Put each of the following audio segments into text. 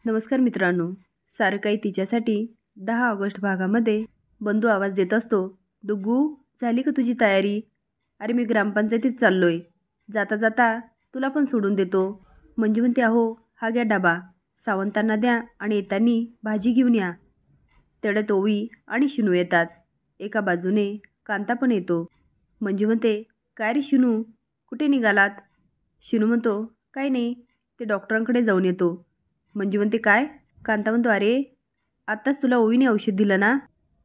नमस्कार मित्रांनो. सारं काही तिच्यासाठी 10 ऑगस्ट भागामध्ये बंधू आवाज देत असतो. डुग्गू, झाली का तुझी तयारी? अरे मी ग्रामपंचायतीत चाललोय. जाता जाता तुला पण सोडून देतो. मंजू म्हणते, अहो हा घ्या डबा, सावंतांना द्या आणि येताना भाजी घेऊन या. तेवढ्यात ओवी आणि शिनू येतात. एका बाजूने कांता पण येतो. मंजू म्हणते, काय रे शिनू, कुठे निघालात? शिनू म्हणतो, काय नाही, ते डॉक्टरांकडे जाऊन येतो. मंजू म्हणते, काय? कांता म्हणतो, अरे आत्ताच तुला ओवीने औषध दिलं ना?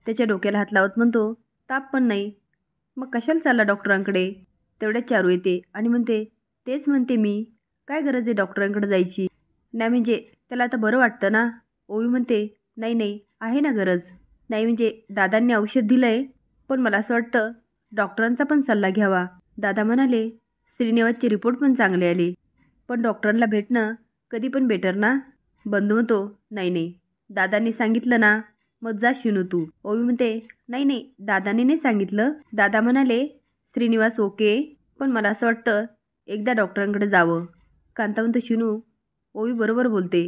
त्याच्या डोक्याला हात लावत म्हणतो, ताप पण नाही, मग कशाला चालला डॉक्टरांकडे? तेवढ्यात चारू येते आणि म्हणते, तेच म्हणते मी, काय गरज आहे डॉक्टरांकडे जायची? नाही म्हणजे त्याला आता बरं वाटतं ना? ओवी म्हणते, नाही नाही, आहे ना गरज. नाही म्हणजे दादांनी औषध दिलं आहे, पण मला असं वाटतं डॉक्टरांचा पण सल्ला घ्यावा. दादा म्हणाले श्रीनिवासचे रिपोर्ट पण चांगले आले, पण डॉक्टरांना भेटणं कधी पण बेटर ना? बंधू म्हणतो, नाही नाही, दादांनी सांगितलं ना, मग जा शिनू तू. ओवी म्हणते, नाही नाही, दादांनी नाही सांगितलं. दादा म्हणाले श्रीनिवास ओके, पण मला असं वाटतं एकदा डॉक्टरांकडे जावं. कांता म्हणतो, शिनू, ओवी बरोबर बोलते,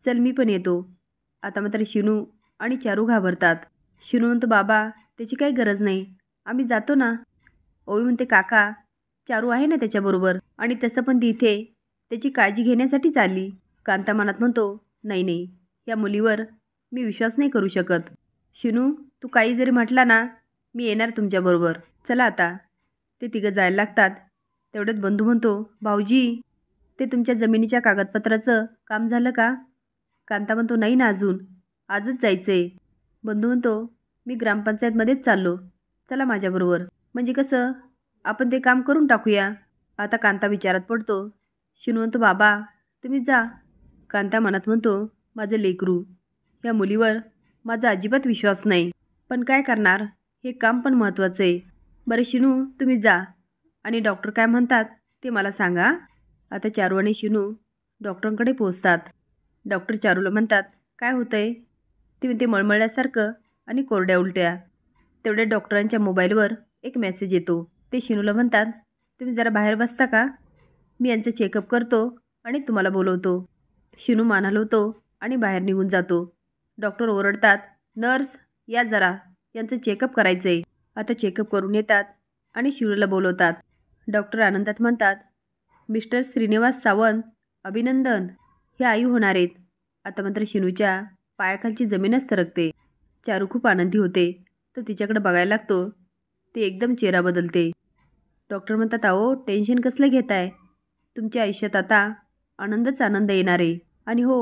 चल मी पण येतो. आता मात्र शिनू आणि चारू घाबरतात. शिनू म्हणतो, बाबा त्याची काही गरज नाही, आम्ही जातो ना. ओवी म्हणते, काका चारू आहे ना त्याच्याबरोबर, आणि तसं पण ती इथे त्याची काळजी घेण्यासाठीच आली. कांता मनात म्हणतो, नाही नाही, या मुलीवर मी विश्वास नाही करू शकत. शिनू, तू काही जरी म्हटला ना, मी येणार तुमच्याबरोबर. चला आता. ते तिघं जायला लागतात. तेवढ्यात बंधू म्हणतो, भाऊजी, ते तुमच्या जमिनीच्या कागदपत्राचं काम झालं का? कांता म्हणतो, नाही ना अजून, आजच जायचं आहे. बंधू म्हणतो, मी ग्रामपंचायतमध्येच चाललो, चला माझ्याबरोबर. म्हणजे कसं आपण ते काम करून टाकूया. आता कांता विचारात पडतो. शिनू म्हणतो, बाबा तुम्ही जा. कांता मनात म्हणतो, माझं लेकरू, या मुलीवर माझा अजिबात विश्वास नाही, पण काय करणार, हे काम पण महत्त्वाचं आहे. बरं शिनू, तुम्ही जा आणि डॉक्टर काय म्हणतात ते मला सांगा. आता चारू आणि शिनू डॉक्टरांकडे पोहोचतात. डॉक्टर चारूला म्हणतात, काय होतंय? ते म्हणते, मळमळल्यासारखं आणि कोरड्या उलट्या. तेवढ्या डॉक्टरांच्या मोबाईलवर एक मेसेज येतो. ते शिनूला म्हणतात, तुम्ही जरा बाहेर बसता का? मी यांचं चेकअप करतो आणि तुम्हाला बोलवतो. शिनू मान हलवतो आणि बाहेर निघून जातो. डॉक्टर ओरडतात, नर्स या जरा, यांचं चेकअप करायचं आहे. आता चेकअप करून येतात आणि शिनूला बोलवतात. डॉक्टर आनंदात म्हणतात, मिस्टर श्रीनिवास सावंत, अभिनंदन, हे आई होणार आहेत. आता मात्र शिनूच्या पायाखालची जमीनच सरकते. चारू खूप आनंदी होते, तर तिच्याकडे बघायला लागतो. ते एकदम चेहरा बदलते. डॉक्टर म्हणतात, अहो टेन्शन कसलं घेताय? तुमच्या आयुष्यात आता आनंदच आनंद येणार आहे. आणि हो,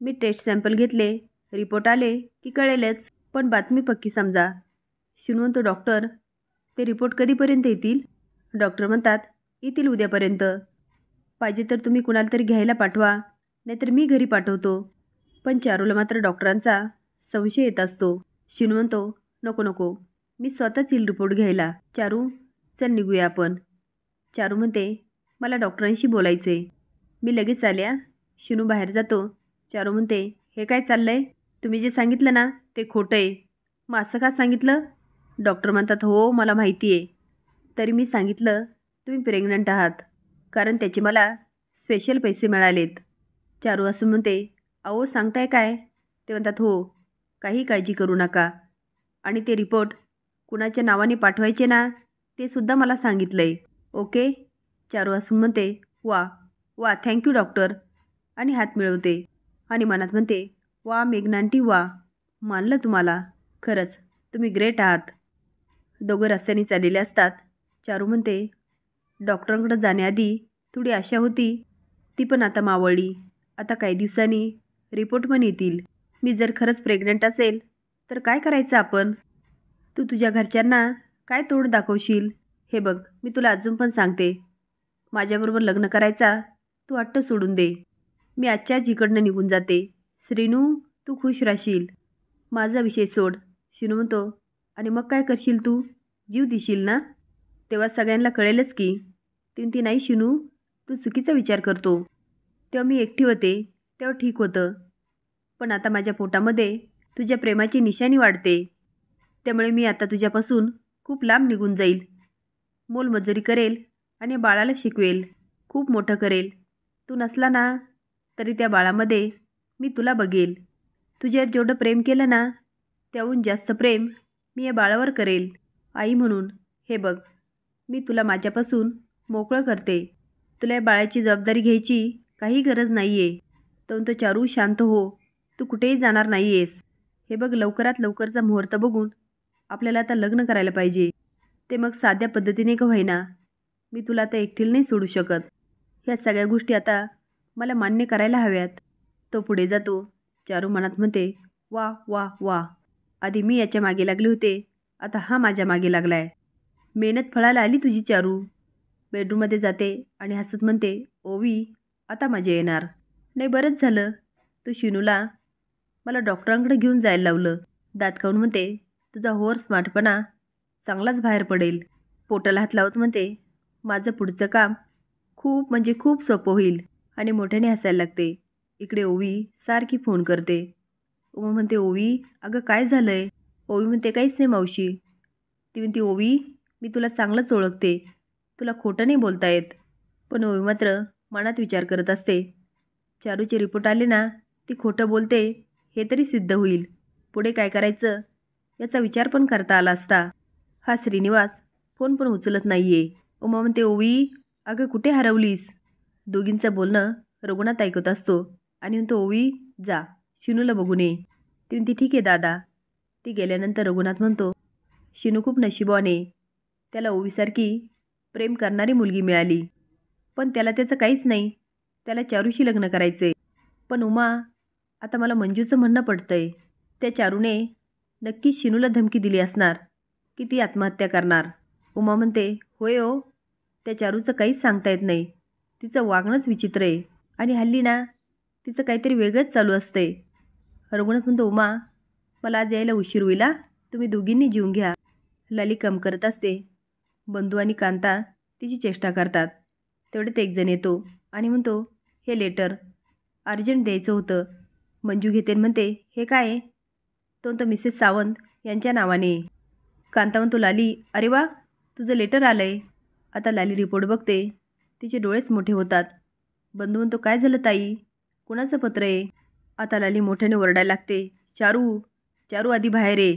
मी टेस्ट सॅम्पल घेतले, रिपोर्ट आले की कळेलच, पण बातमी पक्की समजा. शिनू म्हणतो, डॉक्टर ते रिपोर्ट कधीपर्यंत येतील? डॉक्टर म्हणतात, येतील उद्यापर्यंत. पाहिजे तर तुम्ही कुणाला तरी घ्यायला पाठवा, नाहीतर मी घरी पाठवतो. पण चारूला मात्र डॉक्टरांचा संशय येत असतो. शिनू म्हणतो, नको नको, मी स्वतःच येईल रिपोर्ट घ्यायला. चारू, चल निघूया आपण. चारू म्हणते, मला डॉक्टरांशी बोलायचे, मी लगेच आल्या. शिनू बाहेर जातो. चारू म्हणते, हे काय चाललंय? तुम्ही जे सांगितलं ना ते खोटं आहे. मग असं का सांगितलं? डॉक्टर म्हणतात, हो मला माहिती आहे, तरी मी सांगितलं तुम्ही प्रेग्नंट आहात, कारण त्याचे मला स्पेशल पैसे मिळालेत. चारू असं म्हणते, अहो सांगताय काय? ते म्हणतात, हो, काही काळजी करू नका, आणि ते रिपोर्ट कुणाच्या नावाने पाठवायचे ना, ते सुद्धा मला सांगितलं आहे. ओके. चारू हसून म्हणते, वा वा, थँक्यू डॉक्टर, आणि हात मिळवते आणि मनात म्हणते, वा मेघनांटी वा, मानलं तुम्हाला, खरंच तुम्ही ग्रेट आहात. दोघं रस्त्याने चाललेले असतात. चारू म्हणते, डॉक्टरांकडे जाण्याआधी थोडी आशा होती, ती पण आता मावळली. आता काही दिवसांनी रिपोर्ट पण येतील. मी जर खरंच प्रेग्नंट असेल तर काय करायचं आपण? तू तुझ्या घरच्यांना काय तोड दाखवशील? हे बघ, मी तुला अजून पण सांगते, माझ्याबरोबर लग्न करायचा तू हट्ट सोडून दे. मी आजच्याच इकडनं निघून जाते. श्रीनू, तू खुश राहशील. माझा विषय सोड. शिनू म्हणतो, आणि मग काय करशील तू? जीव देशील ना? तेव्हा सगळ्यांना कळेलच की. ती नाही शिनू, तू चुकीचा विचार करतो. तेव्हा मी एकटी होते तेव्हा ठीक होतं, पण आता माझ्या पोटामध्ये तुझ्या प्रेमाची निशाणी वाढते. त्यामुळे मी आता तुझ्यापासून खूप लांब निघून जाईल. मोलमजुरी करेल आणि बाळाला शिकवेल, खूप मोठं करेल. तू नसला ना तरी त्या बाळामध्ये मी तुला बघेल. तुझ्यावर जेवढं प्रेम केलं ना, त्याहून जास्त प्रेम मी या बाळावर करेल. आई म्हणून हे बघ, मी तुला माझ्यापासून मोकळं करते. तुला या बाळाची जबाबदारी घ्यायची काही गरज नाही आहे. तो चारू शांत हो. तू कुठेही जाणार नाही आहेस. हे बघ, लवकरात लवकरचा मुहूर्त बघून आपल्याला आता लग्न करायला पाहिजे. ते मग साध्या पद्धतीने का होईना. मी तुला आता एकटीला नाही सोडू शकत. ह्या सगळ्या गोष्टी आता मला मान्य करायला हव्यात. तो पुढे जातो. चारू मनात म्हणते, वा वा वा, आधी मी याच्या मागे लागले होते, आता हा माझ्या मागे लागलाय. मेहनत फळाला आली तुझी चारू. बेडरूममध्ये जाते आणि हसत म्हणते, ओवी आता मजा येणार. नाही, बरंच झालं तू शिनूला मला डॉक्टरांकडे घेऊन जायला लावलं. दात खाऊन म्हणते, तुझा होर स्मार्टपणा चांगलाच बाहेर पडेल. पोटाला हात लावत म्हणते, माझं पुढचं काम खूप म्हणजे खूप सोपं होईल. आणि मोठ्याने हसायला लागते. इकडे ओवी सारखी फोन करते. उमा म्हणते, ओवी अगं काय झालंय? ओवी म्हणते, काहीच नाही मावशी. ती म्हणते, ओवी मी तुला चांगलंच ओळखते, तुला खोटं नाही बोलता येत. पण ओवी मात्र मनात विचार करत असते, चारूचे रिपोर्ट आले ना, ती खोटं बोलते हे तरी सिद्ध होईल. पुढे काय करायचं याचा विचार पण करता आला असता. हा श्रीनिवास फोन पण उचलत नाहीये. उमा म्हणते, ओवी अगं कुठे हरवलीस? दोघींचं बोलणं रघुनाथ ऐकत असतो आणि म्हणतो, ओवी जा शिनूला बघून ये. ती म्हणते, ठीक आहे दादा. ती गेल्यानंतर रघुनाथ म्हणतो, शिनू खूप नशिबाने त्याला ओवीसारखी प्रेम करणारी मुलगी मिळाली. पण त्याला त्याचं काहीच नाही. त्याला चारूशी लग्न करायचे. पण उमा, आता मला मंजूचं म्हणणं पडतंय, त्या चारूने नक्कीच शिनूला धमकी दिली असणार की ती आत्महत्या करणार. उमा म्हणते, होय हो, त्या चारूचं काहीच सांगता येत नाही. तिचं वागणंच विचित्र आहे आणि हल्ली ना तिचं काहीतरी वेगळंच चालू असतंय. रघुनाथ म्हणतो, उमा मला आज यायला उशीर होईल. तुम्ही दोघींनी जीवन घ्या. लाली कम करत असते. बंधू आणि कांता तिची चेष्टा करतात. तेवढ्यात एक जण येतो आणि म्हणतो, हे लेटर अर्जंट द्यायचं होतं. मंजू घेते म्हणते, हे काय आहे? तो मिसेस सावंत यांच्या नावाने. कांता म्हणतो, लाली अरे वा, तुझं लेटर आलं आहे. आता लाली रिपोर्ट बघते. तिचे डोळेच मोठे होतात. बंधू म्हणतो, काय झालं ताई, कुणाचं पत्र आहे? आता लाली मोठ्याने ओरडायला लागते, चारू चारू आधी बाहेर आहे.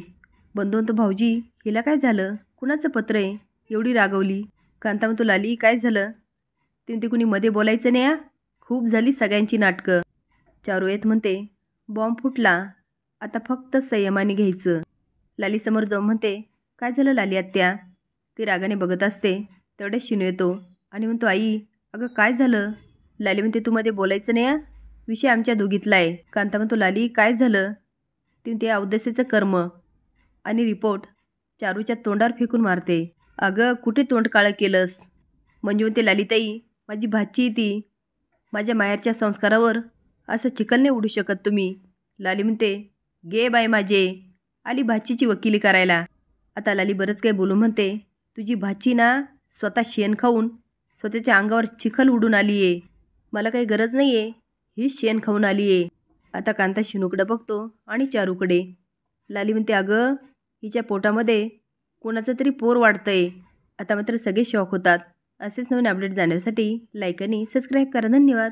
बंधू म्हणतो, भाऊजी हिला काय झालं, कुणाचं पत्र आहे? एवढी रागवली. कांता म्हणतो, लाली काय झालं? ती म्हणते, कुणी मध्ये बोलायचं नाही. खूप झाली सगळ्यांची नाटकं. चारू येत म्हणते, बॉम्ब फुटला, आता फक्त संयमाने घ्यायचं. लाली समोर जाऊन म्हणते, काय झालं लाली आत्या? ती रागाने बघत असते. तेवढ्यात शिनू येतो आणि म्हणतो, आई अगं काय झालं? लाली म्हणते, तू मध्ये बोलायचं नाही. विषय आमच्या दोघीतला आहे. कांता म्हणतो, लाली काय झालं? ती म्हणते, अवदसेचं कर्म आणि रिपोर्ट चारूच्या तोंडावर फेकून मारते. अगं कुठे तोंड काळं केलंस? मंजू म्हणते, लालीताई माझी भाची ती, माझ्या माहेरच्या संस्कारावर असं चिखल नाही उडू शकत तुम्ही. लाली म्हणते, गे बाय माझे, आली भाचीची वकिली करायला. आता लाली बरंच काही बोलू म्हणते, तुझी भाची ना स्वतः शेण खाऊन स्वतःच्या अंगावर चिखल उडून आली आहे. मला काही गरज नाही आहे, ही शेण खाऊन आली आहे. आता कांता शिनूकडे बघतो आणि चारूकडे. लाली म्हणते, अगं हिच्या पोटामध्ये कोणाचं तरी पोर वाढतंय. आता मात्र सगळे शॉक होतात. असेच नवीन अपडेट जाण्यासाठी लाईक आणि सबस्क्राईब करा. धन्यवाद.